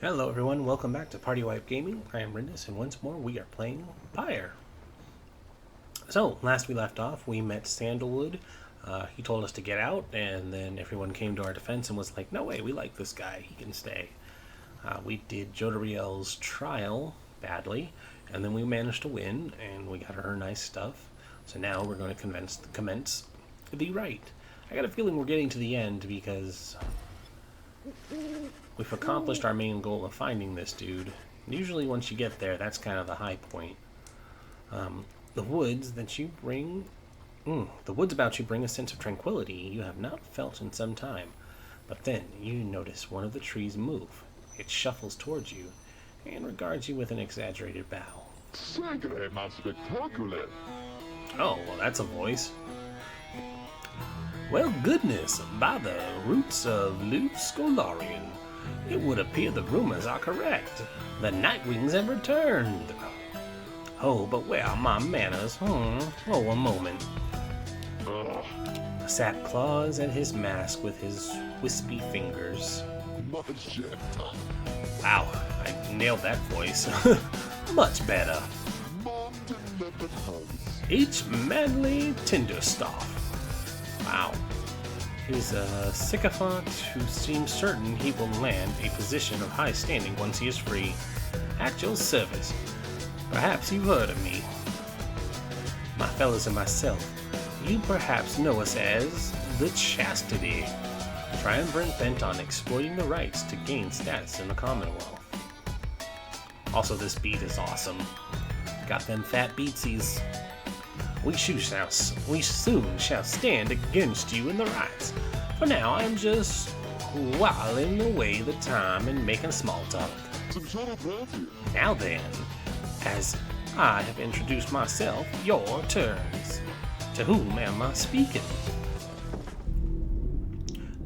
Hello everyone, welcome back to Party Wipe Gaming. I am Rindis, and once more we are playing Pyre. So, last we left off, we met Sandalwood. He told us to get out, and then everyone came to our defense and was like, no way, we like this guy, he can stay. We did Jodariel's trial badly, and then we managed to win, and we got her nice stuff. So now we're going to commence the rite. I got a feeling we're getting to the end because we've accomplished our main goal of finding this dude. Usually once you get there, that's kind of the high point. The woods that you bring... the woods about you bring a sense of tranquility you have not felt in some time. But then you notice one of the trees move. It shuffles towards you and regards you with an exaggerated bow. Sacre ma spectacular! Oh, well, that's a voice. Well, goodness, by the roots of Luke Scolarian, it would appear the rumors are correct. The Nightwings have returned. Oh, but where are my manners? Oh, a moment. Ugh, Sap claws at his mask with his wispy fingers. magenta! Wow, I nailed that voice. Much better. Mom delivered hugs. Each manly Tinderstaff. Wow. He's a sycophant who seems certain he will land a position of high standing once he is free. At your service. Perhaps you've heard of me. My fellows and myself, you perhaps know us as the Chastity. Triumvirate bent on exploiting the rights to gain status in the Commonwealth. Also, this beat is awesome. Got them fat beatsies. We soon shall stand against you in the rights. For now, I'm just whiling away the time and making small talk. Some sort of refuge. Now then, as I have introduced myself, your turns. To whom am I speaking?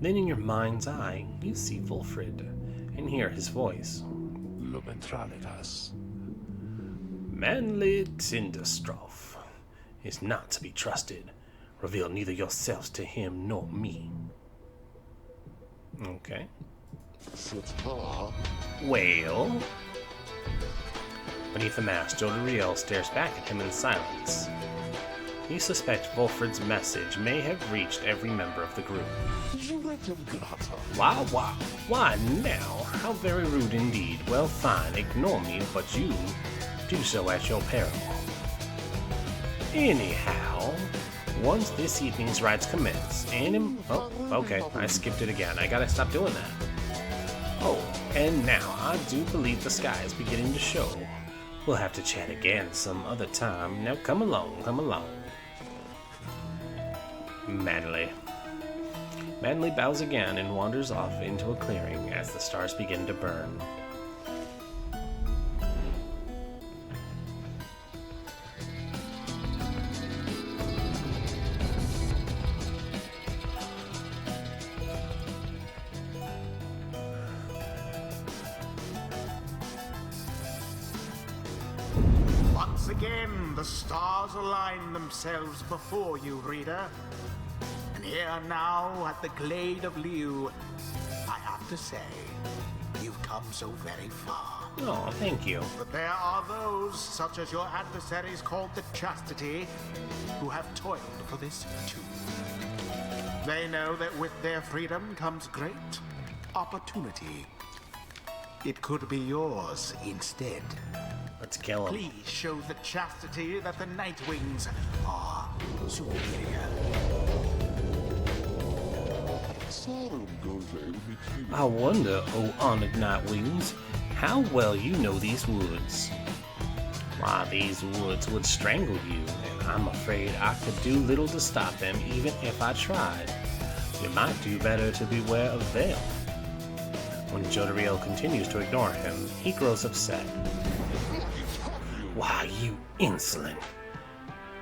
Then in your mind's eye, you see Wolfred and hear his voice. Lumentralitas. Manly Tinderstraff is not to be trusted. Reveal neither yourselves to him nor me. Okay. Sata. Well... Beneath the mask, Jodi stares back at him in silence. You suspect Wolfred's message may have reached every member of the group. Juretum grata. Why now? How very rude indeed. Well, fine, ignore me, but you do so at your peril. Anyhow, once this evening's rites commence, oh, okay, I skipped it again. I gotta stop doing that. Oh, and now I do believe the sky is beginning to show. We'll have to chat again some other time. Now come along, come along. Manly bows again and wanders off into a clearing as the stars begin to burn. Once again, the stars align themselves before you, reader. And here now, at the Glade of Liu, I have to say, you've come so very far. Oh, thank you. But there are those, such as your adversaries called the Chastity, who have toiled for this too. They know that with their freedom comes great opportunity. It could be yours instead. Let's kill him. Please show the Chastity that the Nightwings are superior. Sarum goes with I wonder, oh honored Nightwings, how well you know these woods. Why, these woods would strangle you, and I'm afraid I could do little to stop them even if I tried. You might do better to beware of them. When Jodi continues to ignore him, he grows upset. Why, you insolent.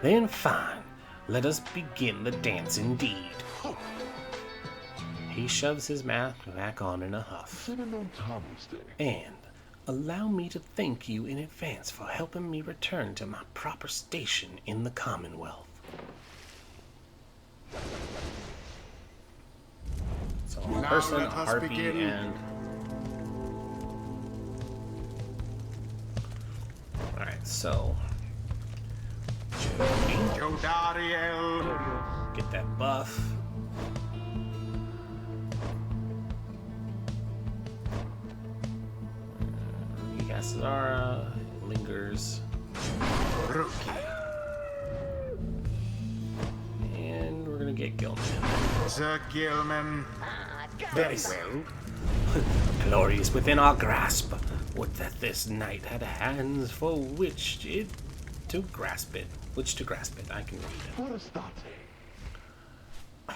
Then fine, let us begin the dance indeed. He shoves his mask back on in a huff. And allow me to thank you in advance for helping me return to my proper station in the Commonwealth. So a Now person, let a us harpy, begin. and So, Jodariel. get that buff. Zara lingers. Rookie. And we're gonna get Gilman. Sir Gilman. Very well. Glory is within our grasp. Would that this knight had hands for which to grasp it. I can read it.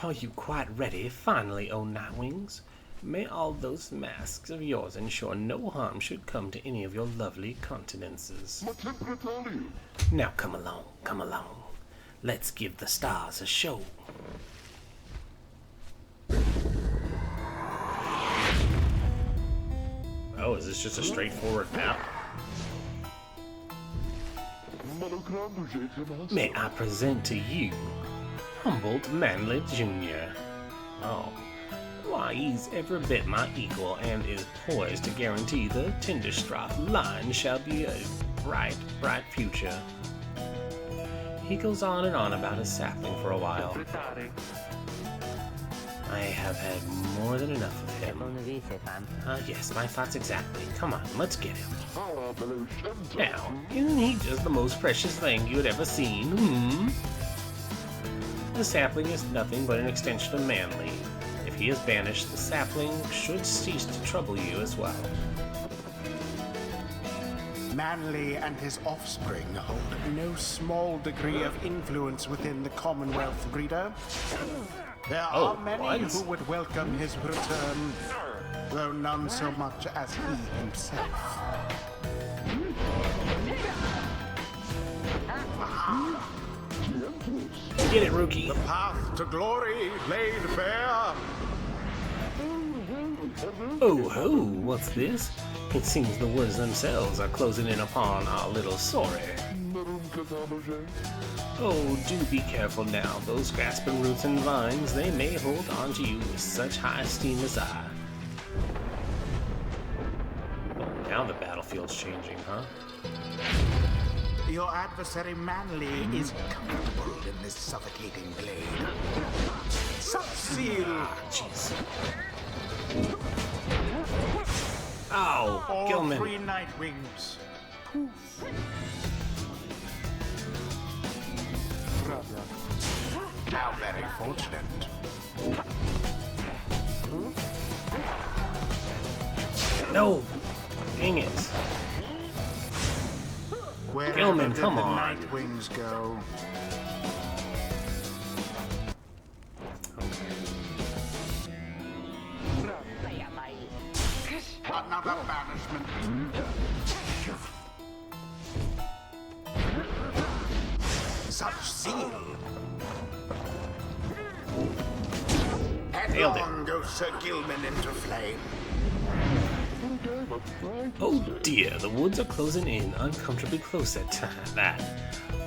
Are you quite ready, finally, O Nightwings? May all those masks of yours ensure no harm should come to any of your lovely countenances. Now come along. Let's give the stars a show. Oh, is this just a straightforward map? May I present to you Humboldt Manley Jr. Oh. Why, he's every bit my equal and is poised to guarantee the Tinderstraff line shall be a bright, bright future. He goes on and on about his sapling for a while. I have had more than enough of him. Yes, my thoughts exactly. Come on, let's get him. Now, isn't he just the most precious thing you had ever seen, The sapling is nothing but an extension of Manly. If he is banished, the sapling should cease to trouble you as well. Manly and his offspring hold no small degree of influence within the Commonwealth, Breeder. There are many who would welcome his return, though none so much as he himself. Get it, Rookie. The path to glory laid bare. Oh ho, what's this? It seems the woods themselves are closing in upon our little Sorry. Oh, do be careful now. Those grasping roots and vines, they may hold on to you with such high esteem as I. Oh, now the battlefield's changing, huh? Your adversary Manly is comfortable in this suffocating blade. Subseal! Jeez. Ow, All Gilman. 3 Nightwings. Poof. How very fortunate. No! Dang it. Where Gilman, did come the on. Nightwings go? Another banishment. Such zeal. Nailed it. Headlong goes Sir Gilman into flame. Oh dear, the woods are closing in uncomfortably close at that.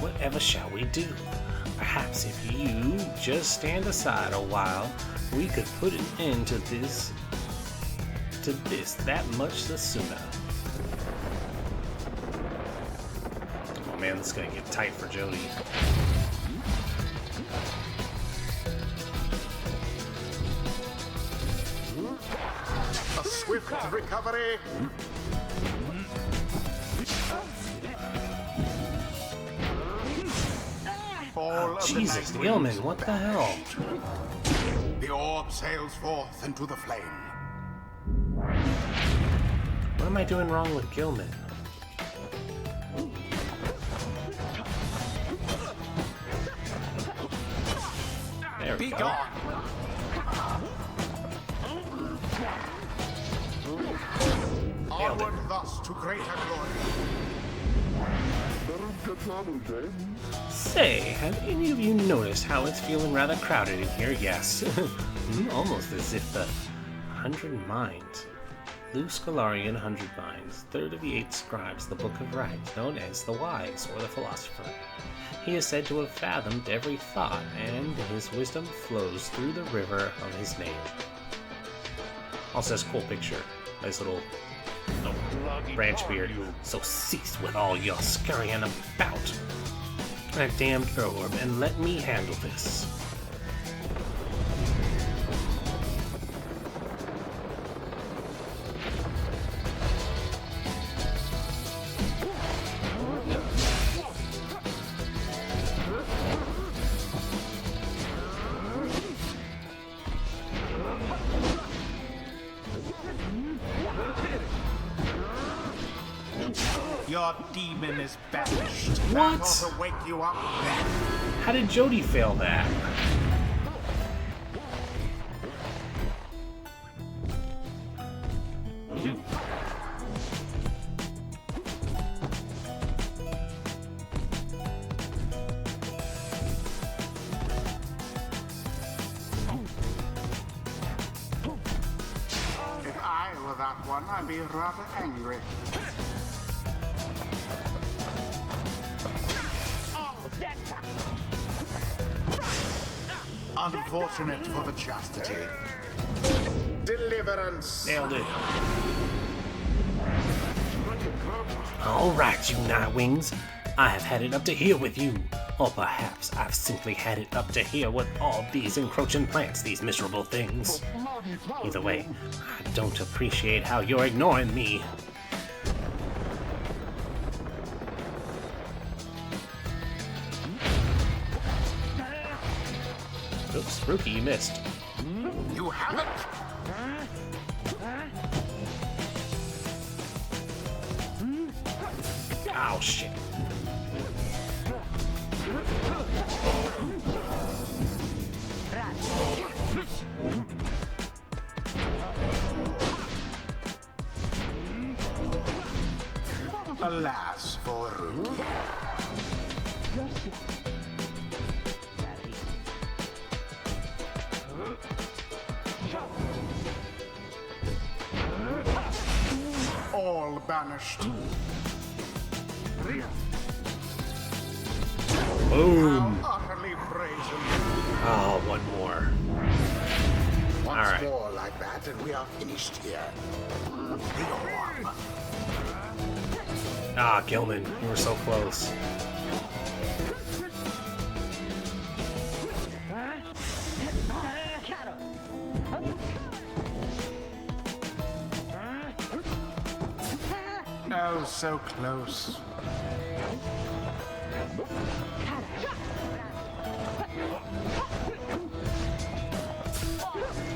Whatever shall we do? Perhaps if you just stand aside a while, we could put an end to this that much the sooner. Oh man, this is gonna get tight for Jodi. A swift recovery. All of the Jesus, Nightwings Gilman, what the hell? The orb sails forth into the flame. What am I doing wrong with Gilman? There we Be go. gone. Onward thus to greater glory. Say, have any of you noticed how it's feeling rather crowded in here? Yes. Almost as if the 100 Minds. Lou Scholarian 100 Minds, third of the 8 scribes, the Book of Rites, known as the Wise, or the Philosopher. He is said to have fathomed every thought, and his wisdom flows through the river of his name. Also, says cool picture. Nice little... Oh. Branchbeard, so cease with all your scurrying about. That damned orb, and let me handle this. Your demon is banished. What? That ought to wake you up. How did Jodi fail that? If I were that one, I'd be rather angry. Unfortunate for the Chastity. Deliverance. Nailed it. Alright, you Nightwings. I have had it up to here with you. Or perhaps I've simply had it up to here with all these encroaching plants, these miserable things. Either way, I don't appreciate how you're ignoring me. Oops, Rookie, you missed. You haven't? Oh, shit. Alas, for Ruth. All banished. Boom. How utterly brazen. Oh, one more. Once All right. more like that, and we are finished here. The orb. Ah, Gilman, you were so close. Oh, so close.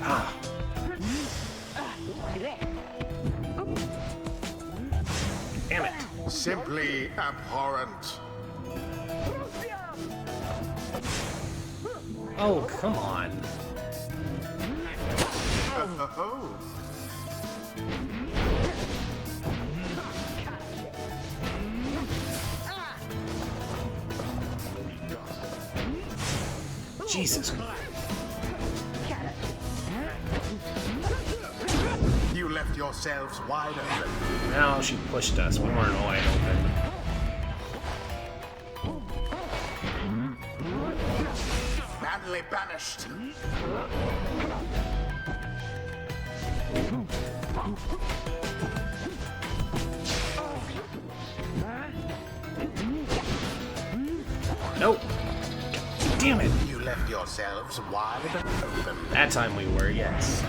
Ah. Damn it. Simply abhorrent. Oh, come on. Oh. Jesus. You left yourselves wide open. No, she pushed us. We weren't wide open. Badly banished. Nope. Damn it. You left yourselves wide open. That time we were, yes.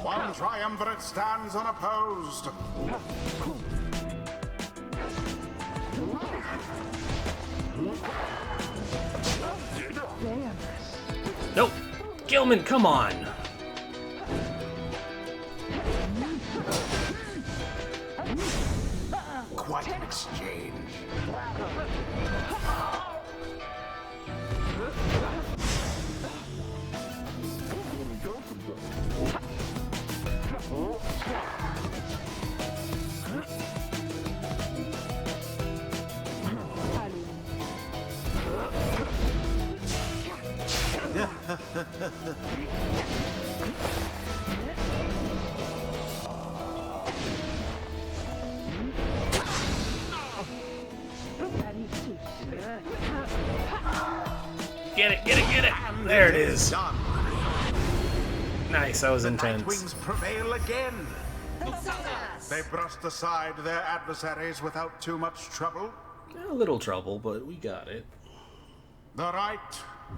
One triumvirate stands unopposed. Nope. Gilman, come on. Quite an exchange. Get Get it, get it, get it! There it is. Done. Nice, that was The intense. Nightwings prevail again. They brushed aside their adversaries without too much trouble. A little trouble, but we got it. The right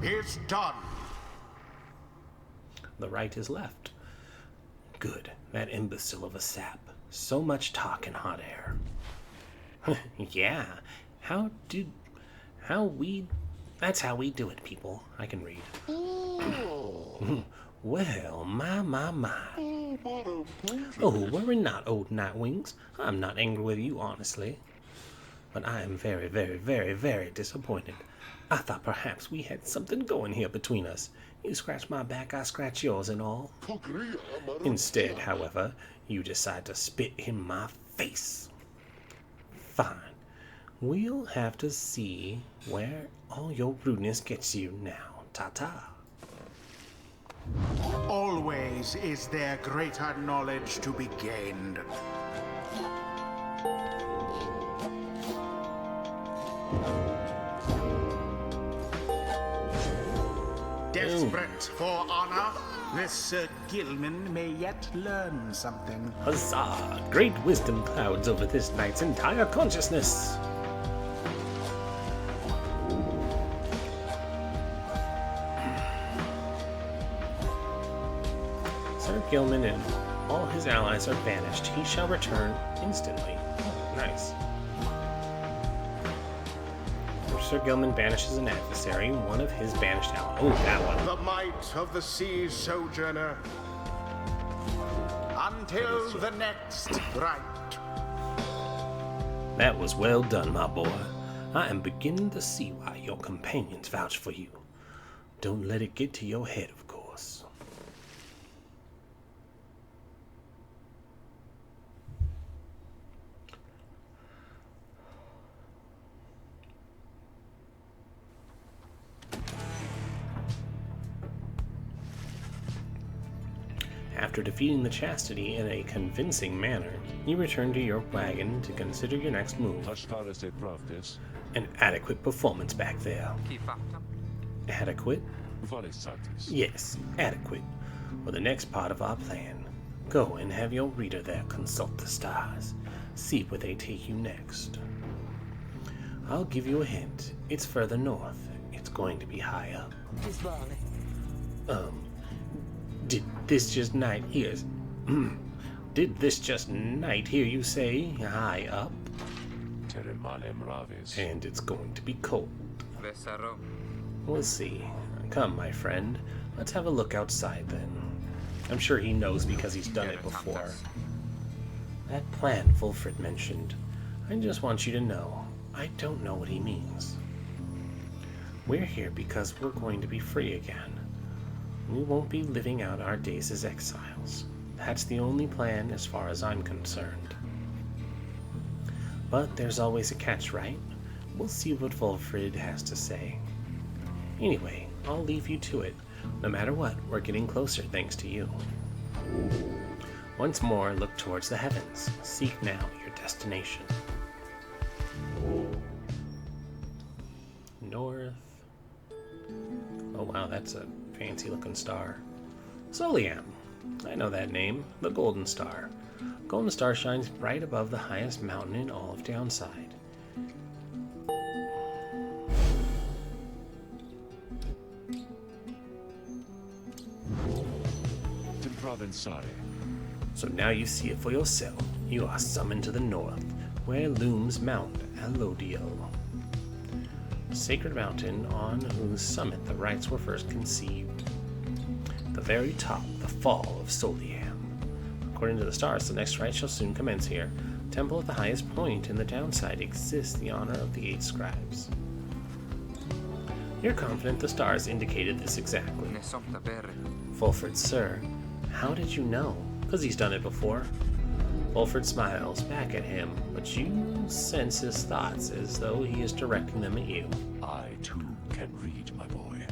is done. The right is left. Good. That imbecile of a sap. So much talk in hot air. Yeah. That's how we do it, people. I can read. Well, my. Oh, worry not, old Nightwings. I'm not angry with you, honestly. But I am very, very, very, very disappointed. I thought perhaps we had something going here between us. You scratch my back, I scratch yours and all. Instead, however, you decide to spit in my face. Fine. We'll have to see where all your rudeness gets you now. Ta-ta. Always is there greater knowledge to be gained. Desperate for honor, this Sir Gilman may yet learn something. Huzzah! Great wisdom clouds over this knight's entire consciousness. Sir Gilman and all his allies are banished. He shall return instantly. Oh, nice. Sir Gilman banishes an adversary, one of his banished allies. Oh, that one. The might of the sea sojourner. Until the next right. That was well done, my boy. I am beginning to see why your companions vouch for you. Don't let it get to your head, of course. After defeating the Chastity in a convincing manner, you return to your wagon to consider your next move. An adequate performance back there. Adequate? Yes, adequate. For the next part of our plan, go and have your reader there consult the stars. See where they take you next. I'll give you a hint. It's further north. It's going to be high up. Did this just night hear you say high up? And it's going to be cold. We'll see. Come, my friend. Let's have a look outside then. I'm sure he knows because he's done it before. That plan Fulfred mentioned. I just want you to know, I don't know what he means. We're here because we're going to be free again. We won't be living out our days as exiles. That's the only plan as far as I'm concerned. But there's always a catch, right? We'll see what Fulfred has to say. Anyway, I'll leave you to it. No matter what, we're getting closer thanks to you. Once more, look towards the heavens. Seek now your destination. North. Oh wow, that's a fancy looking star. Soliam. I know that name. The Golden Star. Golden Star shines right above the highest mountain in all of Downside. So now you see it for yourself. You are summoned to the north, where looms Mount Alodio. Sacred mountain on whose summit the rites were first conceived. The very top, the fall of Soliam. According to the stars, the next rite shall soon commence here. Temple at the highest point in the Downside exists the honor of the 8 scribes. You're confident the stars indicated this exactly. Fulfred, sir, how did you know? Because he's done it before. Fulfred smiles back at him, but you sense his thoughts as though he is directing them at you. I too can read, my boy.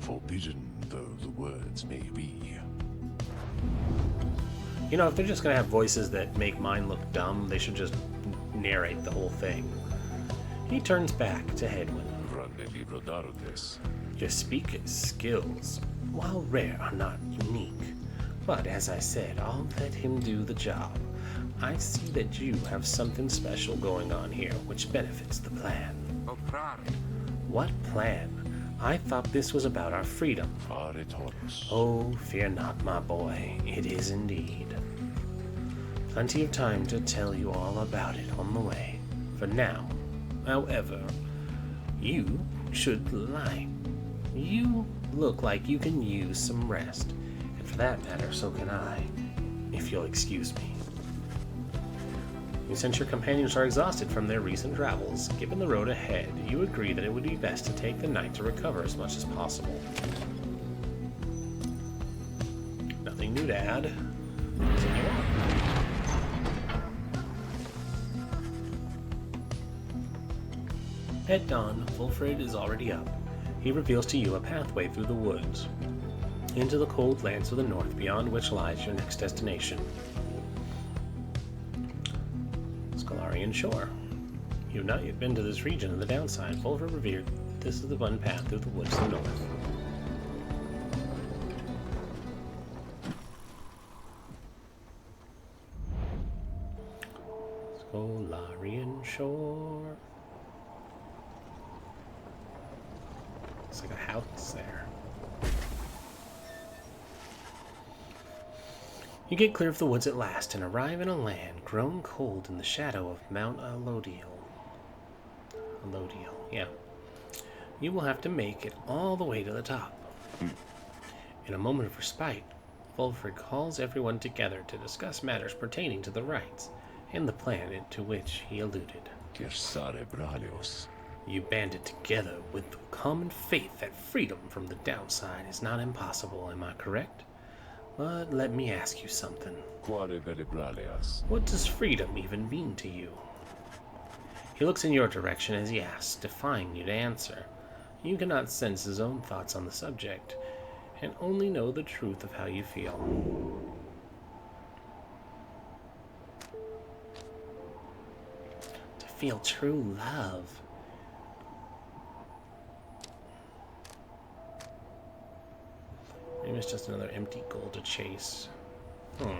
Forbidden though the words may be. You know, if they're just going to have voices that make mine look dumb, they should just narrate the whole thing. He turns back to Hedwyn. Brodardes. Your speaker's skills, while rare, are not unique. But as I said, I'll let him do the job. I see that you have something special going on here, which benefits the plan. What plan? I thought this was about our freedom. Pare todos. Oh, fear not, my boy. It is indeed. Plenty of time to tell you all about it on the way. For now, however, you should lie. You look like you can use some rest. And for that matter, so can I. If you'll excuse me. Since your companions are exhausted from their recent travels, given the road ahead, you agree that it would be best to take the night to recover as much as possible. Nothing new to add. Continue on. At dawn, Wolfred is already up. He reveals to you a pathway through the woods, into the cold lands of the north, beyond which lies your next destination. Shore. You've not yet been to this region of the downside. Wolfred revered this is the one path through the woods to the north. Scolarian Shore. It's like a house there. You get clear of the woods at last and arrive in a land grown cold in the shadow of Mount Alodiel. Alodiel, yeah. You will have to make it all the way to the top. In a moment of respite, Wolfred calls everyone together to discuss matters pertaining to the rites and the plan to which he alluded. You banded together with the common faith that freedom from the downside is not impossible, am I correct? But let me ask you something. What does freedom even mean to you? He looks in your direction as he asks, defying you to answer. You cannot sense his own thoughts on the subject, and only know the truth of how you feel. To feel true love. Maybe it's just another empty goal to chase. What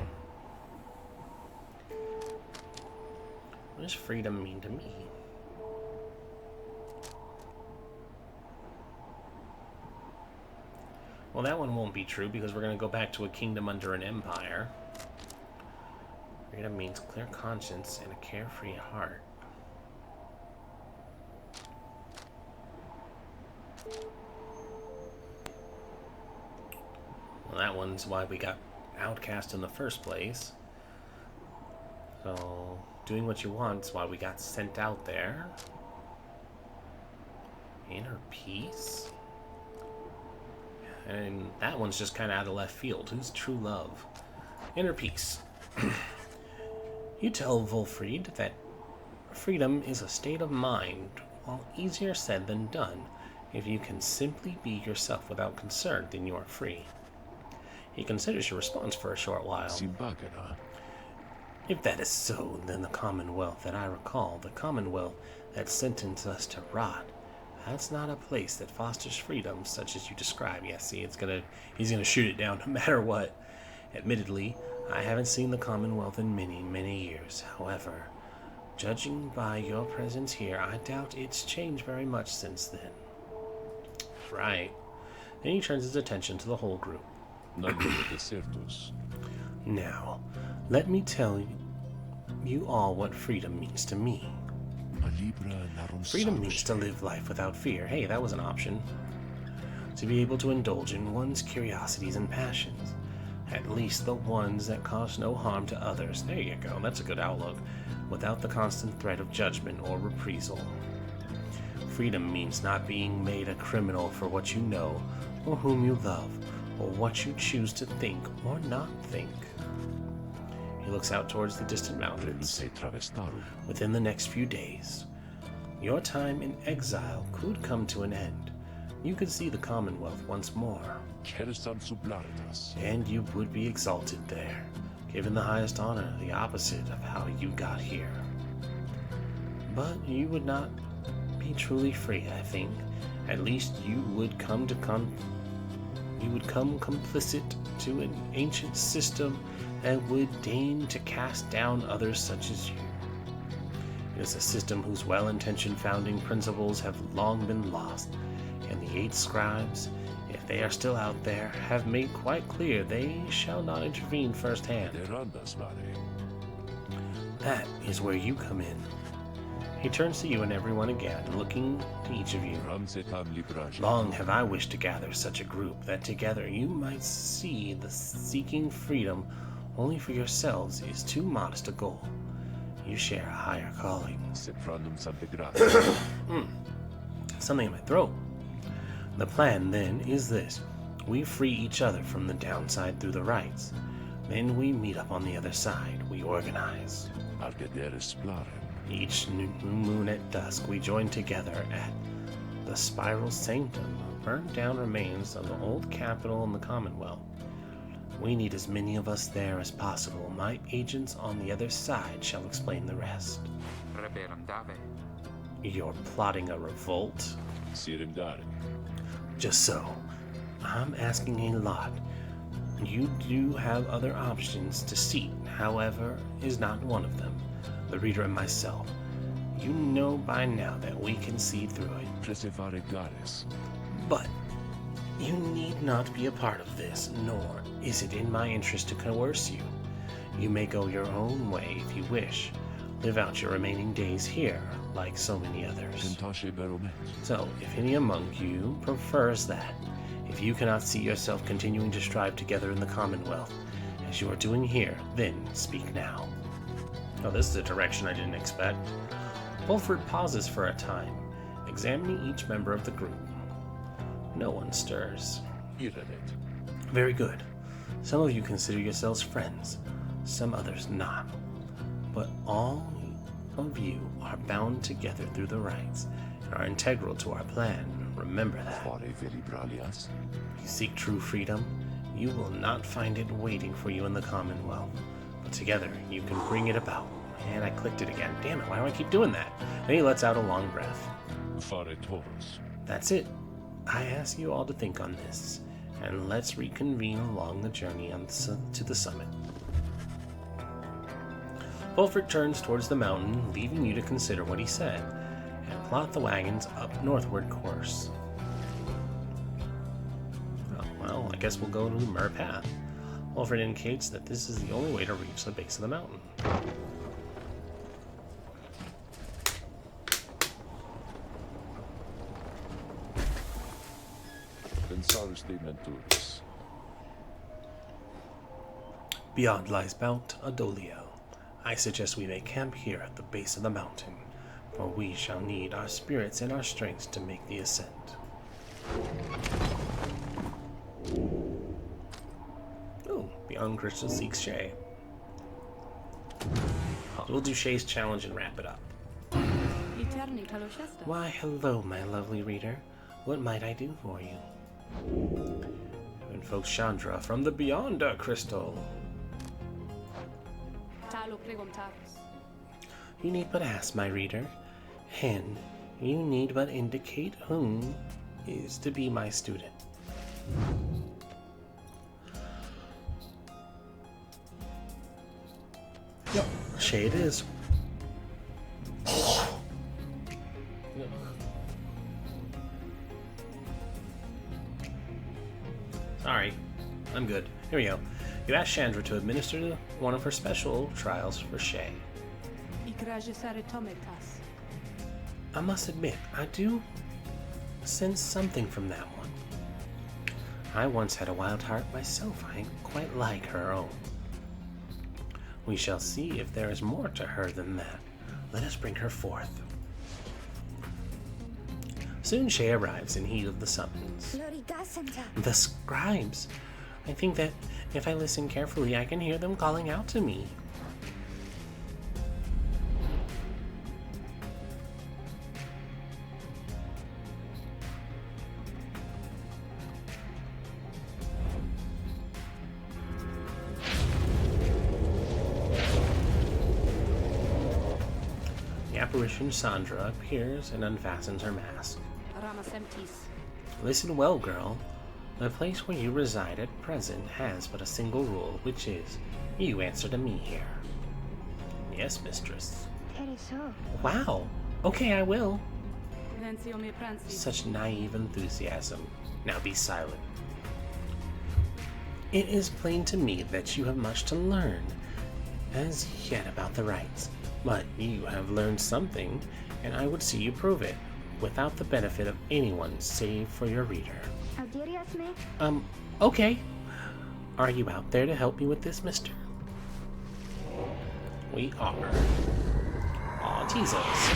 does freedom mean to me? Well, that one won't be true because we're going to go back to a kingdom under an empire. Freedom means clear conscience and a carefree heart. Well, that one's why we got outcast in the first place. So, doing what you want is why we got sent out there. Inner peace? And that one's just kind of out of left field. Who's true love? Inner peace. You tell Wolfred that freedom is a state of mind, while easier said than done. If you can simply be yourself without concern, then you are free. He considers your response for a short while. If that is so, then the Commonwealth that I recall, the Commonwealth that sentenced us to rot, that's not a place that fosters freedom such as you describe. Yeah, see, he's gonna shoot it down no matter what. Admittedly, I haven't seen the Commonwealth in many, many years. However, judging by your presence here, I doubt it's changed very much since then. Right. Then he turns his attention to the whole group. Now, let me tell you all what freedom means to me. Freedom means to live life without fear. Hey, that was an option. To be able to indulge in one's curiosities and passions. At least the ones that cause no harm to others. There you go, that's a good outlook. Without the constant threat of judgment or reprisal. Freedom means not being made a criminal for what you know, or whom you love, or what you choose to think or not think. He looks out towards the distant mountains. Within the next few days, your time in exile could come to an end. You could see the Commonwealth once more. And you would be exalted there, given the highest honor, the opposite of how you got here. But you would not be truly free, I think, At least you would come complicit to an ancient system that would deign to cast down others such as you. It is a system whose well-intentioned founding principles have long been lost, and the 8 scribes, if they are still out there, have made quite clear they shall not intervene firsthand. That is where you come in. He turns to you and everyone again, looking to each of you. Long have I wished to gather such a group that together you might see the seeking freedom only for yourselves is too modest a goal. You share a higher calling. Something in my throat. The plan, then, is this. We free each other from the downside through the rights. Then we meet up on the other side. We organize. Each new moon at dusk, we join together at the Spiral Sanctum, burnt down remains of the old capital in the Commonwealth. We need as many of us there as possible. My agents on the other side shall explain the rest. You're plotting a revolt? Just so. I'm asking a lot. You do have other options to seat, however, is not one of them. The reader and myself. You know by now that we can see through it. But you need not be a part of this, nor is it in my interest to coerce you. You may go your own way if you wish. Live out your remaining days here, like so many others. So, if any among you prefers that, if you cannot see yourself continuing to strive together in the Commonwealth, as you are doing here, then speak now. Oh, this is a direction I didn't expect. Wolford pauses for a time, examining each member of the group. No one stirs. Very good. Some of you consider yourselves friends, some others not. But all of you are bound together through the rights and are integral to our plan. Remember that. You seek true freedom, you will not find it waiting for you in the Commonwealth. But together, you can bring it about. And I clicked it again. Damn it, why do I keep doing that? Then he lets out a long breath. That's it. I ask you all to think on this, and let's reconvene along the journey to the summit. Wolfert turns towards the mountain, leaving you to consider what he said, and plot the wagon's up northward course. Oh, well, I guess we'll go to the Mer Path. Wolfert indicates that this is the only way to reach the base of the mountain. Beyond lies Mount Adolio. I suggest we make camp here at the base of the mountain, for we shall need our spirits and our strengths to make the ascent. Oh, Beyond Crystal seeks Shae. We'll do Shae's challenge and wrap it up. Why, hello, my lovely reader. What might I do for you? Invoke Chandra from the Beyonder Crystal. You need but ask, my reader, and you need but indicate whom is to be my student. Yep, Shae it is. Sorry, I'm good. Here we go. You ask Chandra to administer one of her special trials for Shae. I must admit, I do sense something from that one. I once had a wild heart myself. I ain't quite like her own. We shall see if there is more to her than that. Let us bring her forth. Soon Shae arrives in heed of the summons. The scribes! I think that if I listen carefully, I can hear them calling out to me. The apparition Sandra appears and unfastens her mask. Listen well, girl. The place where you reside at present has but a single rule, which is, you answer to me here. Yes, mistress. Wow. Okay, I will. Such naive enthusiasm. Now be silent. It is plain to me that you have much to learn as yet about the rites, but you have learned something, and I would see you prove it, without the benefit of anyone save for your reader. Okay. Are you out there to help me with this, mister? We are. Aw, tease us.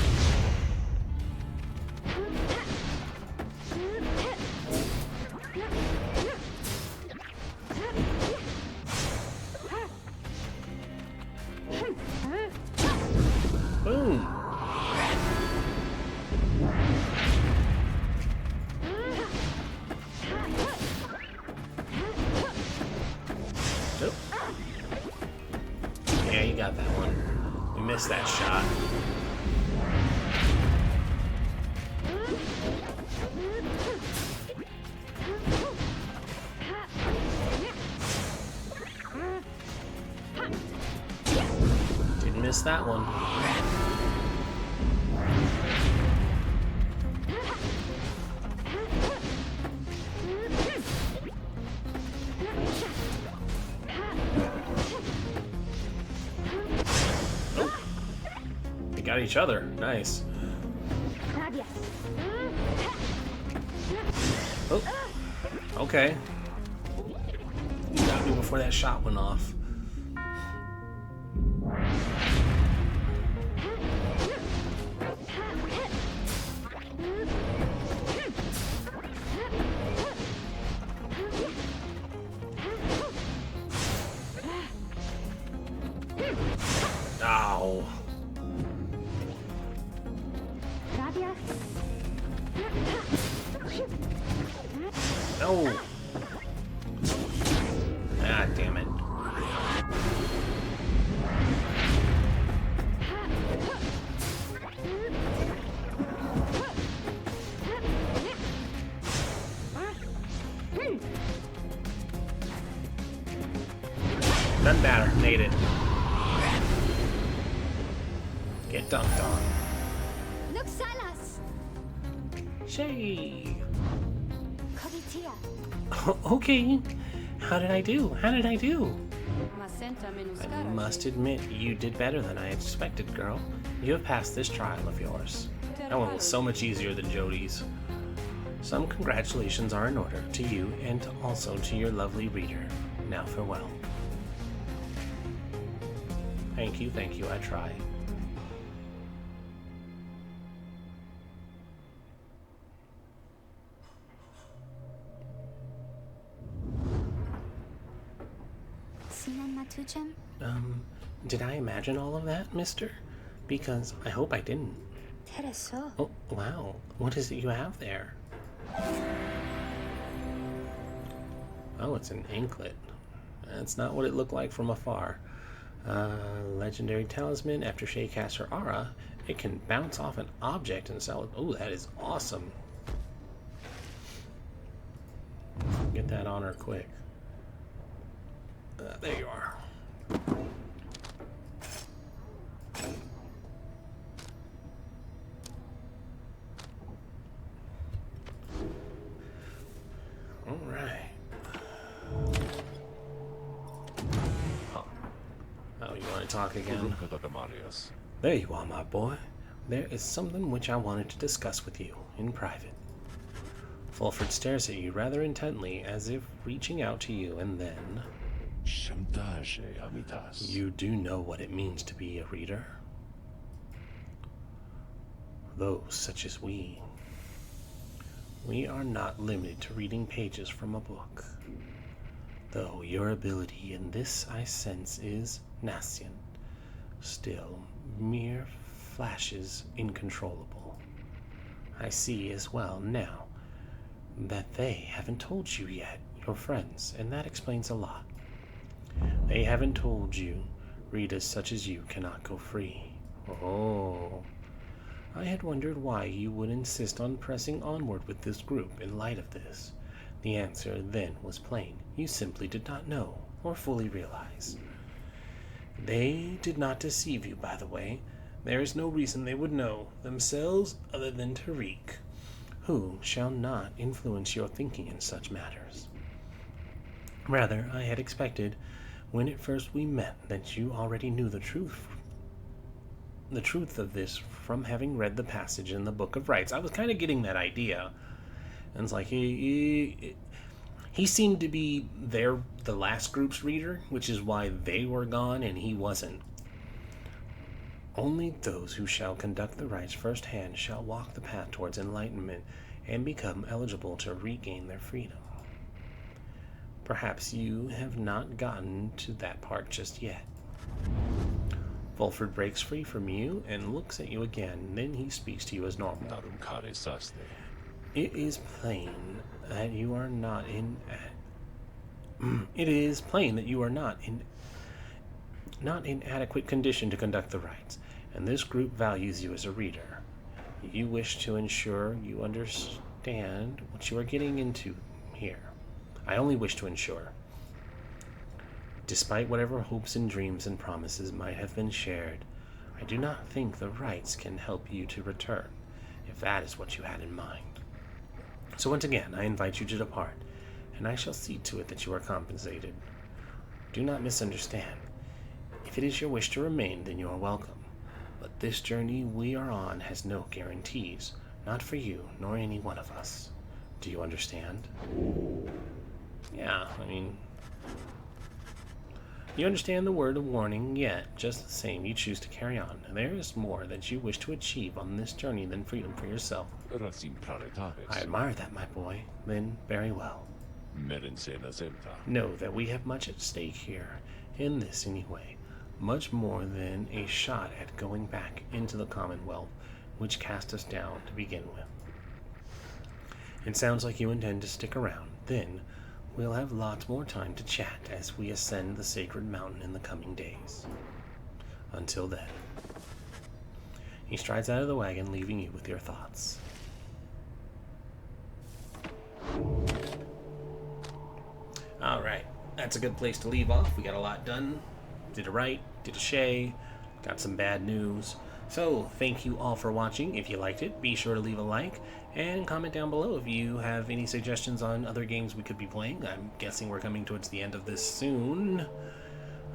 Boom. Nope. Yeah, you got that one. We missed that shot. Didn't miss that one. Got each other. Nice. Oh. Okay. You got me before that shot went off. Ow. No. Ah, damn it. Doesn't matter. Made it. Get dunked on. Shae. Okay. How did I do? How did I do? I must admit, you did better than I expected, girl. You have passed this trial of yours. That one was so much easier than Jodi's. Some congratulations are in order to you and also to your lovely reader. Now farewell. Thank you, I try. Did I imagine all of that, mister? Because I hope I didn't. Oh, wow. What is it you have there? Oh, it's an anklet. That's not what it looked like from afar. Legendary talisman. After Shae casts her aura, it can bounce off an object and sell it. Oh, that is awesome. Get that on her quick. There you are. All right. Oh, you want to talk again? There you are, my boy. There is something which I wanted to discuss with you in private. Fulford stares at you rather intently, as if reaching out to you, and then... You do know what it means to be a reader? Those such as we are not limited to reading pages from a book. Though your ability in this, I sense, is nascent, still mere flashes incontrollable. I see as well now that they haven't told you yet, your friends, and that explains a lot. They haven't told you readers such as you cannot go free. Oh, I had wondered why you would insist on pressing onward with this group in light of this. The answer then was plain. You simply did not know, or fully realize. They did not deceive you, by the way. There is no reason they would know themselves other than Tariq, who shall not influence your thinking in such matters. Rather, I had expected, when at first we met, that you already knew the truth of this from having read the passage in the Book of Rites. I was kind of getting that idea. And it's like, he seemed to be the last group's reader, which is why they were gone and he wasn't. Only those who shall conduct the rites firsthand shall walk the path towards enlightenment and become eligible to regain their freedom. Perhaps you have not gotten to that part just yet. Fulford breaks free from you and looks at you again. Then he speaks to you as normal. It is plain that you are not in. It is plain that you are not in adequate condition to conduct the rites, and this group values you as a reader. You wish to ensure you understand what you are getting into here. I only wish to ensure. Despite whatever hopes and dreams and promises might have been shared, I do not think the rites can help you to return, if that is what you had in mind. So once again, I invite you to depart, and I shall see to it that you are compensated. Do not misunderstand. If it is your wish to remain, then you are welcome. But this journey we are on has no guarantees, not for you, nor any one of us. Do you understand? Yeah, I mean, you understand the word of warning, yet, just the same, you choose to carry on. There is more that you wish to achieve on this journey than freedom for yourself. I admire that, my boy. Then, very well. Know that we have much at stake here, in this anyway. Much more than a shot at going back into the Commonwealth, which cast us down to begin with. It sounds like you intend to stick around. Then, we'll have lots more time to chat as we ascend the sacred mountain in the coming days. Until then. He strides out of the wagon, leaving you with your thoughts. Alright, that's a good place to leave off. We got a lot done. Did a right, did a Shae, got some bad news. So, thank you all for watching. If you liked it, be sure to leave a like and comment down below if you have any suggestions on other games we could be playing. I'm guessing we're coming towards the end of this soon.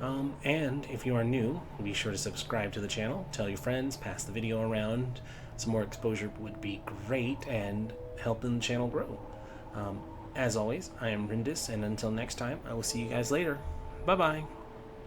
And if you are new, be sure to subscribe to the channel, tell your friends, pass the video around. Some more exposure would be great and helping the channel grow. As always, I am Rindis, and until next time, I will see you guys later. Bye-bye.